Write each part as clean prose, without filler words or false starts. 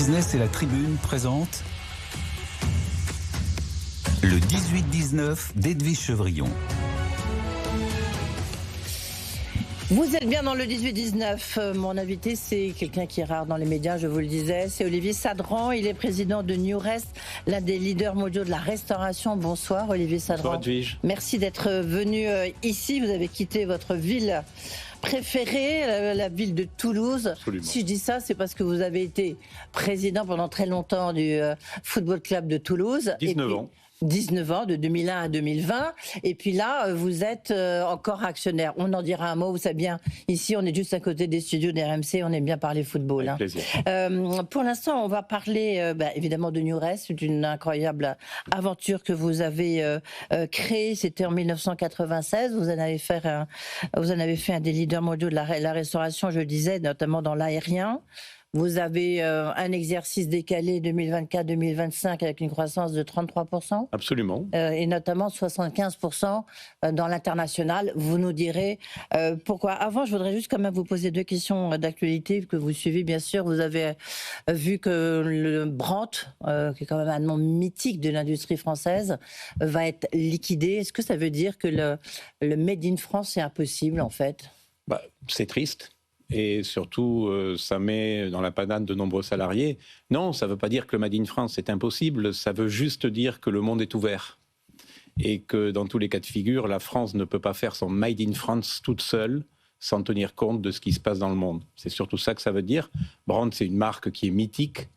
Business et la Tribune présentent le 18-19 d'Edwige Chevrillon. Vous êtes bien dans le 18-19. Mon invité, c'est quelqu'un qui est rare dans les médias, je vous le disais. C'est Olivier Sadran. Il est président de Newrest, l'un des leaders mondiaux de la restauration. Bonsoir, Olivier Sadran. Bonsoir, Edwige. Merci d'être venu ici. Vous avez quitté votre ville préférée, la ville de Toulouse. Absolument. Si je dis ça, c'est parce que vous avez été président pendant très longtemps du Football Club de Toulouse. 19 ans. 19 ans, de 2001 à 2020. Et puis là, vous êtes encore actionnaire. On en dira un mot, vous savez bien. Ici, on est juste à côté des studios d'RMC. On aime bien parler football. Avec plaisir. Pour l'instant, on va parler évidemment de Newrest. C'est une incroyable aventure que vous avez créée. C'était en 1996. Vous en avez fait un des leaders mondiaux de la restauration, je le disais, notamment dans l'aérien. Vous avez un exercice décalé 2024-2025 avec une croissance de 33%. Absolument. Et notamment 75% dans l'international. Vous nous direz pourquoi. Avant, je voudrais juste quand même vous poser deux questions d'actualité que vous suivez, bien sûr. Vous avez vu que le Brandt, qui est quand même un nom mythique de l'industrie française, va être liquidé. Est-ce que ça veut dire que le Made in France est impossible, en fait ? C'est triste. Et surtout, ça met dans la panade de nombreux salariés. Non, ça ne veut pas dire que le Made in France est impossible, ça veut juste dire que le monde est ouvert. Et que dans tous les cas de figure, la France ne peut pas faire son Made in France toute seule, sans tenir compte de ce qui se passe dans le monde. C'est surtout ça que ça veut dire. Brandt, c'est une marque qui est mythique.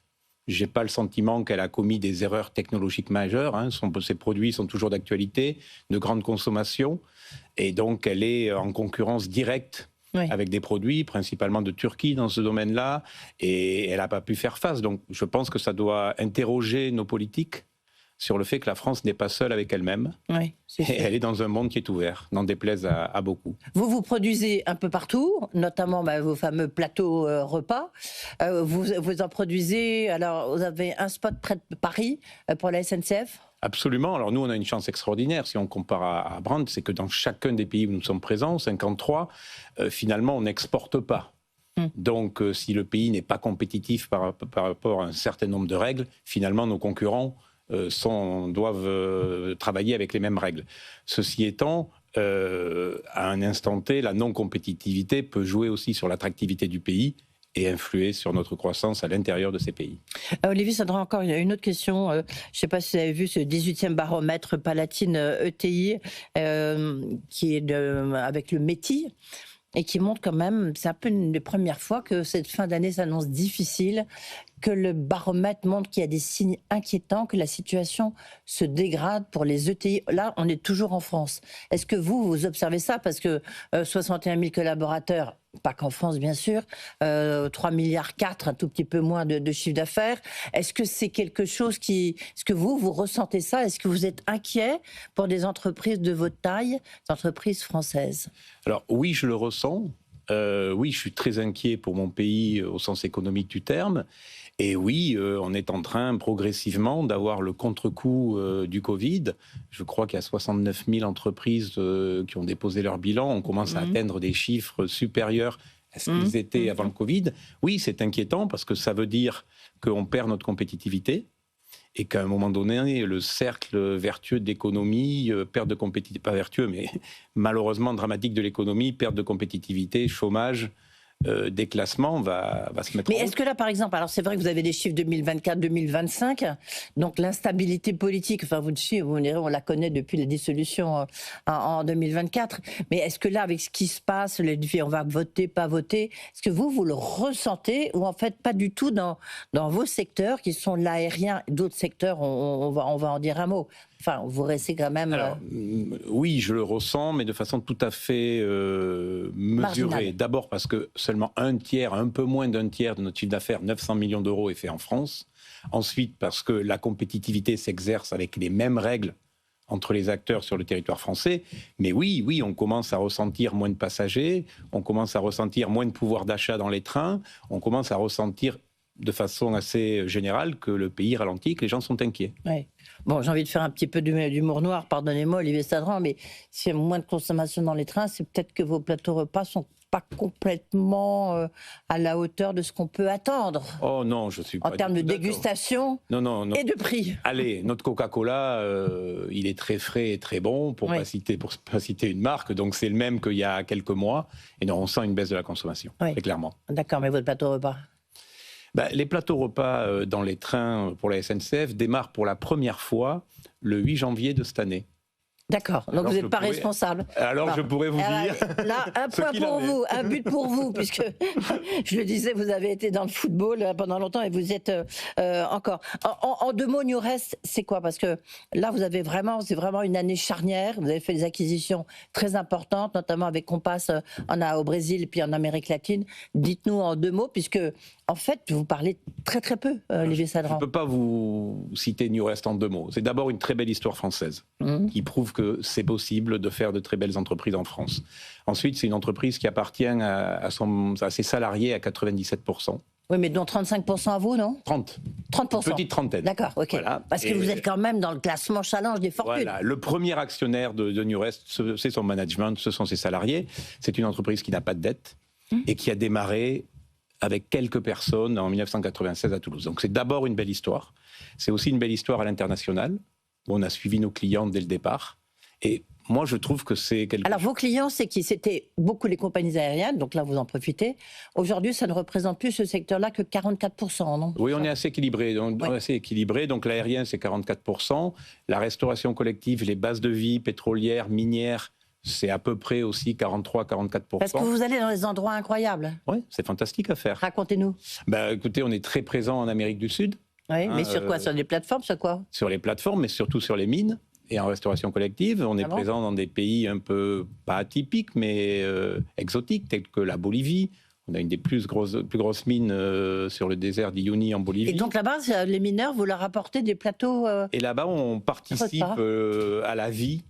Je n'ai pas le sentiment qu'elle a commis des erreurs technologiques majeures. Ses produits sont toujours d'actualité, de grande consommation. Et donc, elle est en concurrence directe avec des produits, principalement de Turquie dans ce domaine-là, et elle n'a pas pu faire face. Donc je pense que ça doit interroger nos politiques sur le fait que la France n'est pas seule avec elle-même, et elle est dans un monde qui est ouvert, n'en déplaise à beaucoup. Vous produisez un peu partout, notamment vos fameux plateaux repas. Vous en produisez, alors vous avez un spot près de Paris pour la SNCF ? Absolument. Alors nous, on a une chance extraordinaire si on compare à Brandt, c'est que dans chacun des pays où nous sommes présents, 53, finalement, on n'exporte pas. Donc, si le pays n'est pas compétitif par rapport à un certain nombre de règles, finalement, nos concurrents doivent travailler avec les mêmes règles. Ceci étant, à un instant T, la non-compétitivité peut jouer aussi sur l'attractivité du pays et influer sur notre croissance à l'intérieur de ces pays. Olivier Sadran, encore une autre question. Je ne sais pas si vous avez vu ce 18e baromètre Palatine ETI qui est avec le METI et qui montre quand même, c'est un peu une des premières fois que cette fin d'année s'annonce difficile, que le baromètre montre qu'il y a des signes inquiétants, que la situation se dégrade pour les ETI. Là, on est toujours en France. Est-ce que vous observez ça ? Parce que 61 000 collaborateurs, pas qu'en France bien sûr, 3,4 milliards, un tout petit peu moins de chiffre d'affaires. Est-ce que c'est quelque chose est-ce que vous ressentez ça ? Est-ce que vous êtes inquiet pour des entreprises de votre taille, des entreprises françaises ? Alors oui, je le ressens. Oui, je suis très inquiet pour mon pays au sens économique du terme. Et oui, on est en train progressivement d'avoir le contre-coup du Covid. Je crois qu'il y a 69 000 entreprises qui ont déposé leur bilan. On commence à atteindre des chiffres supérieurs à ce qu'ils étaient avant le Covid. Oui, c'est inquiétant parce que ça veut dire qu'on perd notre compétitivité et qu'à un moment donné, le cercle vertueux d'économie, perte de compétitivité, pas vertueux, mais malheureusement dramatique de l'économie, perte de compétitivité, chômage, déclassement va se mettre en route. Mais est-ce que là, par exemple, alors c'est vrai que vous avez des chiffres 2024-2025, donc l'instabilité politique, enfin vous direz, on la connaît depuis la dissolution en 2024, mais est-ce que là, avec ce qui se passe, on va voter, pas voter, est-ce que vous le ressentez ou en fait pas du tout dans vos secteurs qui sont l'aérien, d'autres secteurs, on va en dire un mot. Enfin, vous restez quand même... Alors, oui, je le ressens, mais de façon tout à fait mesurée. Marginale. D'abord parce que seulement un peu moins d'un tiers de notre chiffre d'affaires, 900 millions d'euros, est fait en France. Ensuite, parce que la compétitivité s'exerce avec les mêmes règles entre les acteurs sur le territoire français. Mais oui, on commence à ressentir moins de passagers, on commence à ressentir moins de pouvoir d'achat dans les trains, on commence à ressentir de façon assez générale que le pays ralentit, que les gens sont inquiets. Ouais. Bon, j'ai envie de faire un petit peu d'humour noir, pardonnez-moi Olivier Sadran, mais s'il y a moins de consommation dans les trains, c'est peut-être que vos plateaux repas sont pas complètement à la hauteur de ce qu'on peut attendre. Oh non, je suis pas en termes de du tout d'accord. dégustation Non. et de prix. Allez, notre Coca-Cola, il est très frais et très bon, pour pas citer une marque, donc c'est le même qu'il y a quelques mois. Et non, on sent une baisse de la consommation, très clairement. D'accord, mais votre plateau repas? Les plateaux repas dans les trains pour la SNCF démarrent pour la première fois le 8 janvier de cette année. D'accord, donc vous n'êtes pas responsable. Alors je pourrais vous dire. Là, un point pour vous, un but pour vous, puisque je le disais, vous avez été dans le football pendant longtemps et vous êtes encore. En 2 mots, Newrest, c'est quoi? Parce que là, c'est vraiment une année charnière. Vous avez fait des acquisitions très importantes, notamment avec Compass au Brésil puis en Amérique latine. Dites-nous en 2 mots, puisque en fait, vous parlez très très peu, Olivier Sadran. Je ne peux pas vous citer Newrest en 2 mots. C'est d'abord une très belle histoire française qui prouve que c'est possible de faire de très belles entreprises en France. Ensuite, c'est une entreprise qui appartient à ses salariés à 97%. Oui, mais dont 35% à vous, non? 30%. Petite trentaine. D'accord, ok. Voilà. Parce que vous êtes quand même dans le classement challenge des fortunes. Voilà. Le premier actionnaire de Newrest, c'est son management, ce sont ses salariés. C'est une entreprise qui n'a pas de dette et qui a démarré avec quelques personnes en 1996 à Toulouse. Donc c'est d'abord une belle histoire. C'est aussi une belle histoire à l'international, où on a suivi nos clients dès le départ. Et moi, je trouve que c'est quelque Alors, vos clients, c'est qui? C'était beaucoup les compagnies aériennes, donc là, vous en profitez. Aujourd'hui, ça ne représente plus ce secteur-là que 44%, non? Oui, on est assez équilibré. Donc l'aérien, c'est 44%. La restauration collective, les bases de vie pétrolières, minières, c'est à peu près aussi 43-44%. Parce que vous allez dans des endroits incroyables. Oui, c'est fantastique à faire. Racontez-nous. Écoutez, on est très présent en Amérique du Sud. Oui, mais sur quoi? Sur des plateformes, sur quoi? Sur les plateformes, mais surtout sur les mines. Et en restauration collective, on est présent dans des pays un peu, pas atypiques, mais exotiques, tels que la Bolivie. On a une des plus grosses mines sur le désert d'Uyuni en Bolivie. Et donc là-bas, les mineurs, vous leur apportez des plateaux Et là-bas, on participe à la vie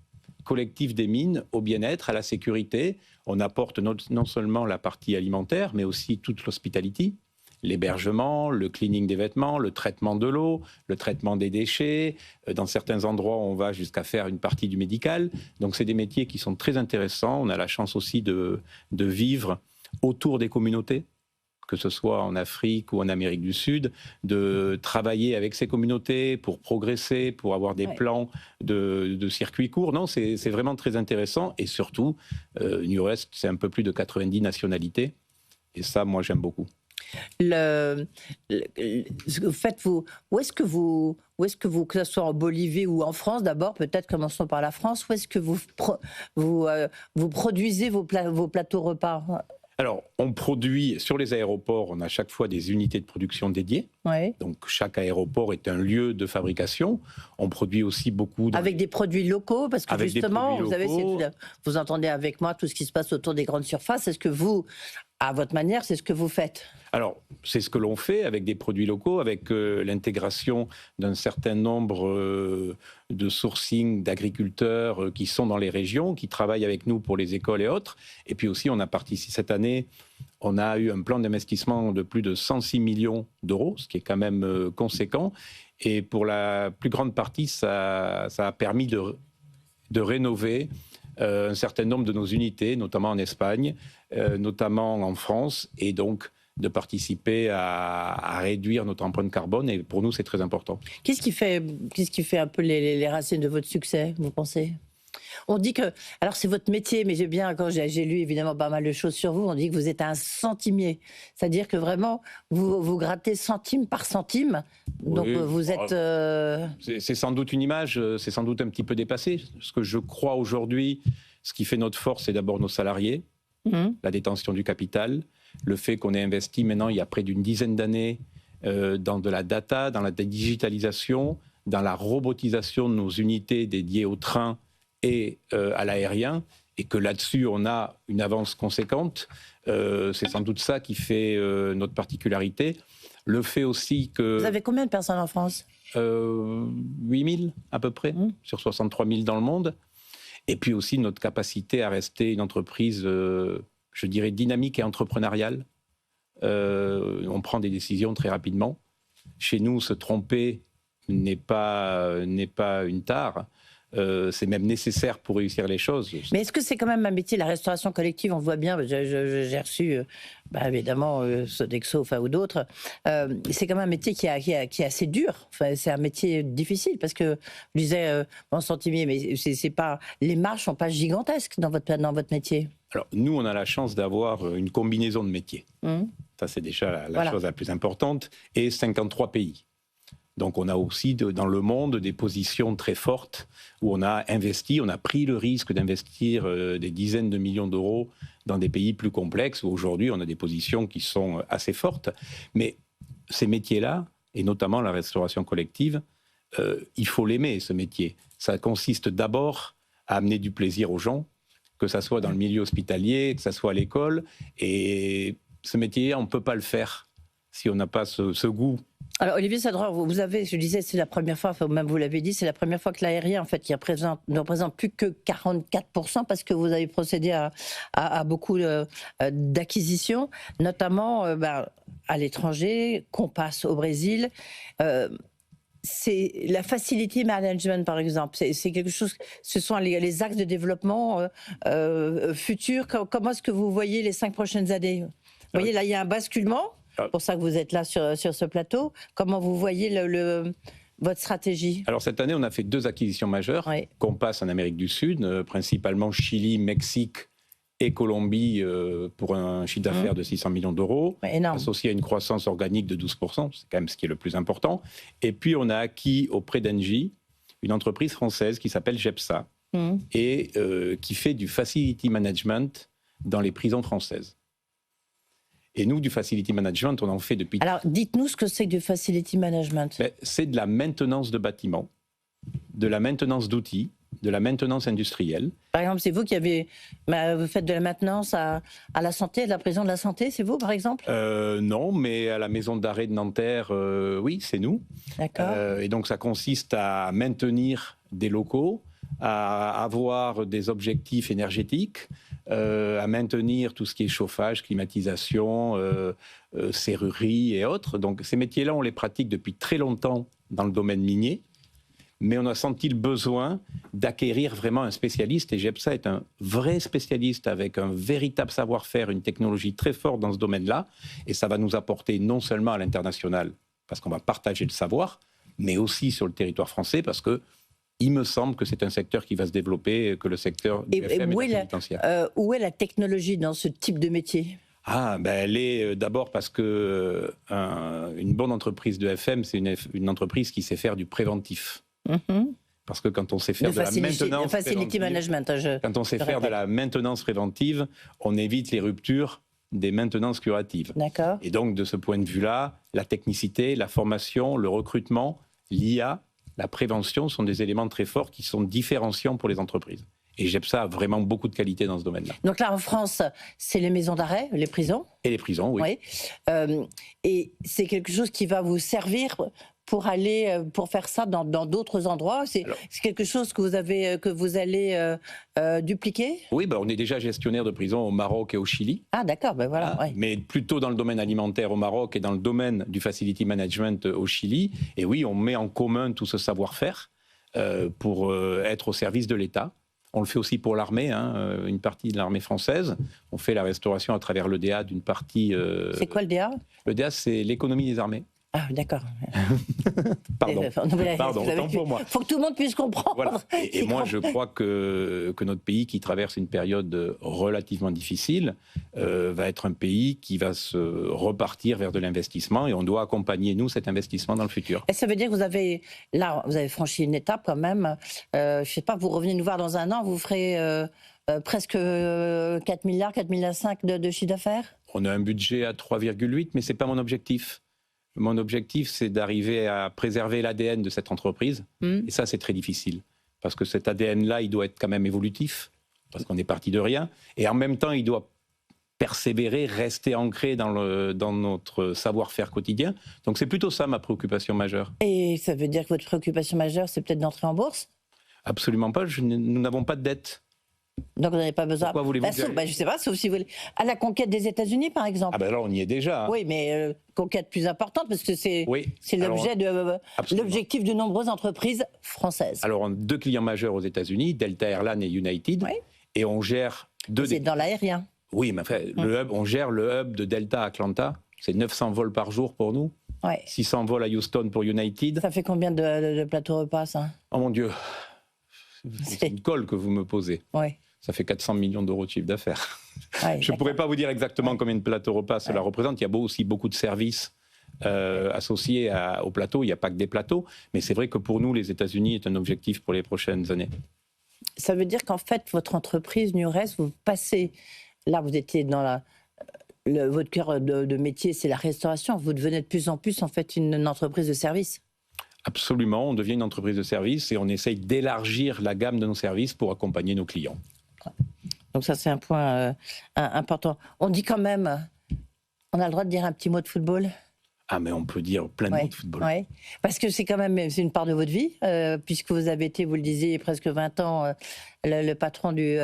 collective des mines, au bien-être, à la sécurité. On apporte non seulement la partie alimentaire, mais aussi toute l'hospitality. L'hébergement, le cleaning des vêtements, le traitement de l'eau, le traitement des déchets. Dans certains endroits, on va jusqu'à faire une partie du médical. Donc, c'est des métiers qui sont très intéressants. On a la chance aussi de vivre autour des communautés, que ce soit en Afrique ou en Amérique du Sud, de travailler avec ces communautés pour progresser, pour avoir des plans de circuits courts. Non, c'est vraiment très intéressant. Et surtout, Newrest, c'est un peu plus de 90 nationalités. Et ça, moi, j'aime beaucoup. Où est-ce que vous, que ce soit en Bolivie ou en France, d'abord, peut-être commençons par la France, où est-ce que vous produisez vos plateaux repas? Alors, on produit sur les aéroports, on a chaque fois des unités de production dédiées. Ouais. Donc, chaque aéroport est un lieu de fabrication. On produit aussi beaucoup... Avec des produits locaux, parce que justement, vous savez, vous entendez avec moi tout ce qui se passe autour des grandes surfaces. Est-ce que vous, à votre manière, c'est ce que vous faites? Alors, c'est ce que l'on fait avec des produits locaux, avec l'intégration d'un certain nombre de sourcing d'agriculteurs qui sont dans les régions, qui travaillent avec nous pour les écoles et autres. Et puis aussi, on a participé cette année, on a eu un plan d'investissement de plus de 106 millions d'euros, ce qui est quand même conséquent. Et pour la plus grande partie, ça a permis de rénover un certain nombre de nos unités, notamment en Espagne, notamment en France, et donc de participer à réduire notre empreinte carbone. Et pour nous, c'est très important. Qu'est-ce qui fait un peu les racines de votre succès, vous pensez? On dit que, alors c'est votre métier, mais quand j'ai lu évidemment pas mal de choses sur vous, on dit que vous êtes un centimier. C'est-à-dire que vraiment, vous grattez centime par centime. Donc oui, vous êtes... C'est sans doute une image, c'est sans doute un petit peu dépassé. Ce que je crois aujourd'hui, ce qui fait notre force, c'est d'abord nos salariés, la détention du capital, le fait qu'on ait investi maintenant, il y a près d'une dizaine d'années, dans de la data, dans la digitalisation, dans la robotisation de nos unités dédiées au train et à l'aérien, et que là-dessus, on a une avance conséquente. C'est sans doute ça qui fait notre particularité. Le fait aussi que... Vous avez combien de personnes en France? 8 000 à peu près, sur 63 000 dans le monde. Et puis aussi notre capacité à rester une entreprise, je dirais, dynamique et entrepreneuriale. On prend des décisions très rapidement. Chez nous, se tromper n'est pas une tare. c'est même nécessaire pour réussir les choses. Mais est-ce que c'est quand même un métier, la restauration collective, on voit bien, j'ai reçu évidemment Sodexo ou d'autres, c'est quand même un métier qui est assez dur, enfin, c'est un métier difficile parce que je disais, bon Santimier, mais c'est pas, les marges sont pas gigantesques dans votre métier. Alors nous on a la chance d'avoir une combinaison de métiers, ça c'est déjà la chose la plus importante, et 53 pays. Donc on a aussi dans le monde des positions très fortes où on a investi, on a pris le risque d'investir des dizaines de millions d'euros dans des pays plus complexes où aujourd'hui on a des positions qui sont assez fortes. Mais ces métiers-là, et notamment la restauration collective, il faut l'aimer ce métier. Ça consiste d'abord à amener du plaisir aux gens, que ça soit dans le milieu hospitalier, que ça soit à l'école. Et ce métier, on ne peut pas le faire si on n'a pas ce goût. Alors Olivier Sadreur, vous avez, je disais, c'est la première fois, enfin, même vous l'avez dit, c'est la première fois que l'aérien en fait, ne représente plus que 44% parce que vous avez procédé à beaucoup d'acquisitions, notamment à l'étranger, Compass au Brésil. C'est la facility management, par exemple. C'est quelque chose. Ce sont les axes de développement futurs. Comment est-ce que vous voyez les 5 prochaines années ? Vous voyez, là, il y a un basculement. C'est pour ça que vous êtes là sur ce plateau. Comment vous voyez votre stratégie ? Alors cette année, on a fait 2 acquisitions majeures. Oui. Compass en Amérique du Sud, principalement Chili, Mexique et Colombie, pour un chiffre d'affaires de 600 millions d'euros, associé à une croissance organique de 12%, c'est quand même ce qui est le plus important. Et puis on a acquis auprès d'Engie une entreprise française qui s'appelle GEPSA et qui fait du facility management dans les prisons françaises. Et nous, du facility management, on en fait depuis... Alors, dites-nous ce que c'est que du facility management. C'est de la maintenance de bâtiments, de la maintenance d'outils, de la maintenance industrielle. Par exemple, c'est vous qui avez... vous faites de la maintenance à la santé, à la prison de la santé, c'est vous, par exemple ? Non, mais à la maison d'arrêt de Nanterre, oui, c'est nous. D'accord. Et donc, ça consiste à maintenir des locaux, à avoir des objectifs énergétiques, à maintenir tout ce qui est chauffage, climatisation, serrurerie et autres. Donc ces métiers-là, on les pratique depuis très longtemps dans le domaine minier, mais on a senti le besoin d'acquérir vraiment un spécialiste, et GEPSA est un vrai spécialiste avec un véritable savoir-faire, une technologie très forte dans ce domaine-là, et ça va nous apporter non seulement à l'international, parce qu'on va partager le savoir, mais aussi sur le territoire français, parce que il me semble que c'est un secteur qui va se développer, que le secteur du FM est assez potentiel. Où est la technologie dans ce type de métier ? Elle est d'abord parce que une bonne entreprise de FM, c'est une entreprise qui sait faire du préventif. Parce que quand on sait faire de la maintenance préventive, quand on sait faire de la maintenance préventive, on évite les ruptures des maintenances curatives. D'accord. Et donc, de ce point de vue-là, la technicité, la formation, le recrutement, l'IA, la prévention sont des éléments très forts qui sont différenciants pour les entreprises. Et GEPSA a vraiment beaucoup de qualité dans ce domaine-là. Donc là, en France, c'est les maisons d'arrêt, les prisons ? Et les prisons, oui. Et c'est quelque chose qui va vous servir pour faire ça dans d'autres endroits. C'est quelque chose que vous allez dupliquer ? Oui, on est déjà gestionnaire de prisons au Maroc et au Chili. Ah d'accord, voilà. Mais plutôt dans le domaine alimentaire au Maroc et dans le domaine du facility management au Chili. Et oui, on met en commun tout ce savoir-faire pour être au service de l'État. On le fait aussi pour l'armée, une partie de l'armée française. On fait la restauration à travers l'EDA d'une partie... C'est quoi l'EDA ? L'EDA, c'est l'économie des armées. Ah, d'accord. Pardon, autant pour moi. Il faut que tout le monde puisse comprendre. Voilà. Et moi, je crois que notre pays, qui traverse une période relativement difficile, va être un pays qui va se repartir vers de l'investissement, et on doit accompagner, nous, cet investissement dans le futur. Et ça veut dire que vous avez franchi une étape quand même. Je ne sais pas, vous revenez nous voir dans un an, vous ferez presque 4 milliards, 4,5 milliards de chiffre d'affaires ? On a un budget à 3,8, mais ce n'est pas mon objectif. Mon objectif, c'est d'arriver à préserver l'ADN de cette entreprise. Et ça, c'est très difficile. Parce que cet ADN-là, il doit être quand même évolutif, parce qu'on est parti de rien. Et en même temps, il doit persévérer, rester ancré dans notre savoir-faire quotidien. Donc c'est plutôt ça ma préoccupation majeure. Et ça veut dire que votre préoccupation majeure, c'est peut-être d'entrer en bourse ? Absolument pas. Nous n'avons pas de dette. Donc vous n'avez pas besoin. Pourquoi voulez-vous Je ne sais pas, sauf si vous voulez. À la conquête des États-Unis, par exemple. Ah ben là, on y est déjà. Hein. Oui, mais conquête plus importante, parce que c'est l'objectif de nombreuses entreprises françaises. Alors, on a 2 clients majeurs aux États-Unis, Delta Airlines et United, et on gère 2 C'est dans l'aérien. Oui, mais enfin, on gère le hub de Delta à Atlanta. C'est 900 vols par jour pour nous. 600 vols à Houston pour United. Ça fait combien de plateaux repas, ça? Oh mon Dieu, c'est une colle que vous me posez. Ça fait 400 millions d'euros de chiffre d'affaires. Je ne pourrais pas vous dire exactement combien de plateaux repas cela représente. Il y a aussi beaucoup de services associés au plateau. Il n'y a pas que des plateaux. Mais c'est vrai que pour nous, les États-Unis est un objectif pour les prochaines années. Ça veut dire qu'en fait, votre entreprise Nurest, vous passez... Là, vous étiez dans votre cœur de métier, c'est la restauration. Vous devenez de plus en plus, en fait, une entreprise de service. Absolument. On devient une entreprise de service et on essaye d'élargir la gamme de nos services pour accompagner nos clients. Donc ça, c'est un point important. On dit quand même, on a le droit de dire un petit mot de football? Ah, mais on peut dire plein de mots de football. Oui, parce que c'est quand même une part de votre vie, puisque vous avez été, vous le disiez, presque 20 ans, le patron du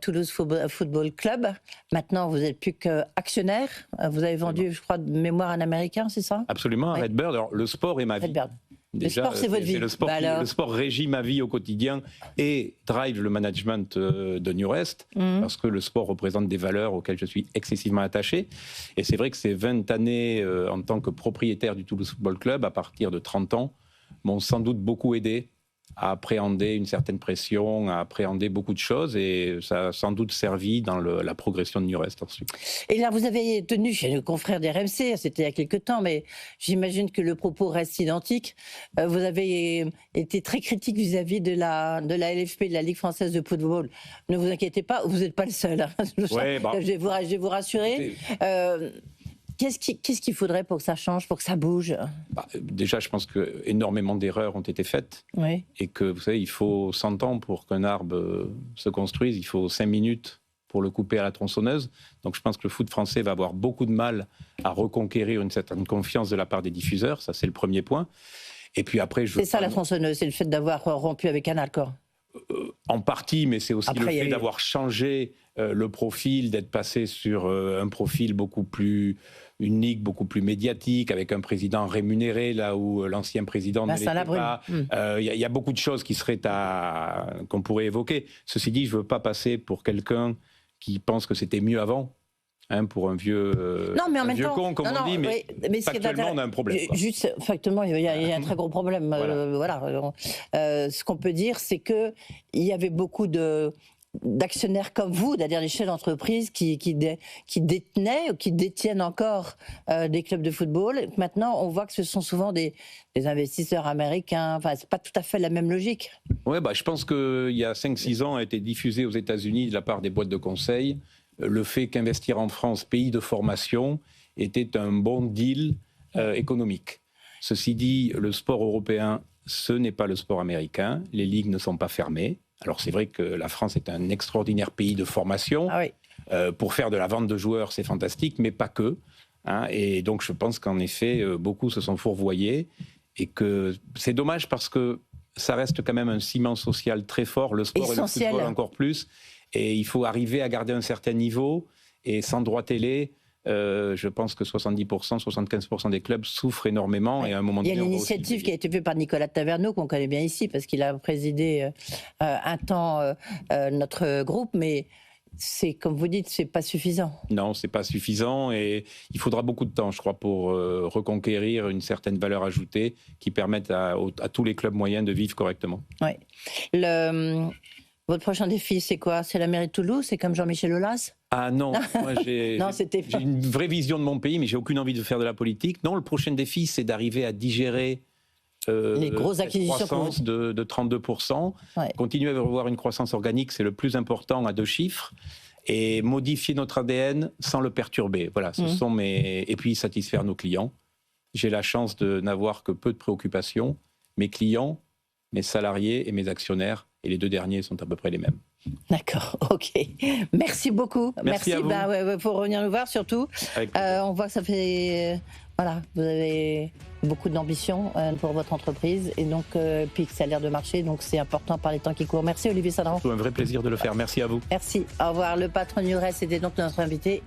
Toulouse Football Club. Maintenant, vous n'êtes plus qu'actionnaire. Vous avez vendu, je crois, de mémoire un Américain, c'est ça? Absolument, Redbird. Alors, le sport est ma vie. Redbird. Déjà, le sport, c'est votre vie. Le sport régit ma vie au quotidien et drive le management de Nurest, parce que le sport représente des valeurs auxquelles je suis excessivement attaché. Et c'est vrai que ces 20 années en tant que propriétaire du Toulouse Football Club, à partir de 30 ans, m'ont sans doute beaucoup aidé à appréhender une certaine pression, à appréhender beaucoup de choses, et ça a sans doute servi dans la progression de Nurest ensuite. Et là, vous avez tenu chez le confrère des RMC, c'était il y a quelques temps, mais j'imagine que le propos reste identique. Vous avez été très critique vis-à-vis de la LFP, de la Ligue française de football. Ne vous inquiétez pas, vous n'êtes pas le seul. Hein. Je vais vous rassurer. Qu'est-ce qu'il faudrait pour que ça change, pour que ça bouge? Déjà, je pense qu'énormément d'erreurs ont été faites. Et que, vous savez, il faut 100 ans pour qu'un arbre se construise. Il faut 5 minutes pour le couper à la tronçonneuse. Donc, je pense que le foot français va avoir beaucoup de mal à reconquérir une certaine confiance de la part des diffuseurs. Ça, c'est le premier point. Et puis après, c'est ça la tronçonneuse, c'est le fait d'avoir rompu avec Canal, quoi. En partie, mais c'est aussi le fait d'avoir changé le profil, d'être passé sur un profil beaucoup plus unique, beaucoup plus médiatique, avec un président rémunéré, là où l'ancien président ne l'était pas. Il y a beaucoup de choses qu'on pourrait évoquer. Ceci dit, je ne veux pas passer pour quelqu'un qui pense que c'était mieux avant. Pour un vieux, vieux con, comme on dit, mais factuellement, on a un problème. Juste, factuellement, il y a un très gros problème. Ce qu'on peut dire, c'est qu'il y avait beaucoup d'actionnaires comme vous, c'est-à-dire les chefs d'entreprise qui détenaient ou qui détiennent encore des clubs de football. Maintenant, on voit que ce sont souvent des investisseurs américains. Enfin, c'est pas tout à fait la même logique. Oui, je pense qu'il y a 5-6 ans a été diffusé aux États-Unis de la part des boîtes de conseil le fait qu'investir en France, pays de formation, était un bon deal économique. Ceci dit, le sport européen, ce n'est pas le sport américain. Les ligues ne sont pas fermées. Alors c'est vrai que la France est un extraordinaire pays de formation. Pour faire de la vente de joueurs, c'est fantastique, mais pas que. Et donc je pense qu'en effet, beaucoup se sont fourvoyés. Et que c'est dommage parce que ça reste quand même un ciment social très fort. Le sport essentiel. Et le football encore plus. Et il faut arriver à garder un certain niveau. Et sans droit télé, je pense que 70%, 75% des clubs souffrent énormément. Et à un moment donné, il y a une initiative qui a été faite par Nicolas Taverneau, qu'on connaît bien ici, parce qu'il a présidé un temps notre groupe. Mais c'est, comme vous dites, c'est pas suffisant. Non, c'est pas suffisant. Et il faudra beaucoup de temps, je crois, pour reconquérir une certaine valeur ajoutée qui permette à tous les clubs moyens de vivre correctement. Votre prochain défi, c'est quoi? C'est la mairie de Toulouse? C'est comme Jean-Michel Aulas? Ah non, moi j'ai une vraie vision de mon pays, mais j'ai aucune envie de faire de la politique. Non, le prochain défi, c'est d'arriver à digérer les grosses acquisitions, croissance de 32%. Continuer à avoir une croissance organique, c'est le plus important à 2 chiffres. Et modifier notre ADN sans le perturber. Voilà, ce sont et puis satisfaire nos clients. J'ai la chance de n'avoir que peu de préoccupations. Mes clients, mes salariés et mes actionnaires, et les 2 derniers sont à peu près les mêmes. D'accord, ok. Merci beaucoup. Merci à vous. Pour revenir nous voir surtout. On voit que ça fait Voilà, vous avez beaucoup d'ambition pour votre entreprise et donc puis que ça a l'air de marcher, donc c'est important par les temps qui courent. Merci Olivier Sadran. C'est un vrai plaisir de le faire. Merci à vous. Merci. Au revoir. Le patron Nurès était donc notre invité.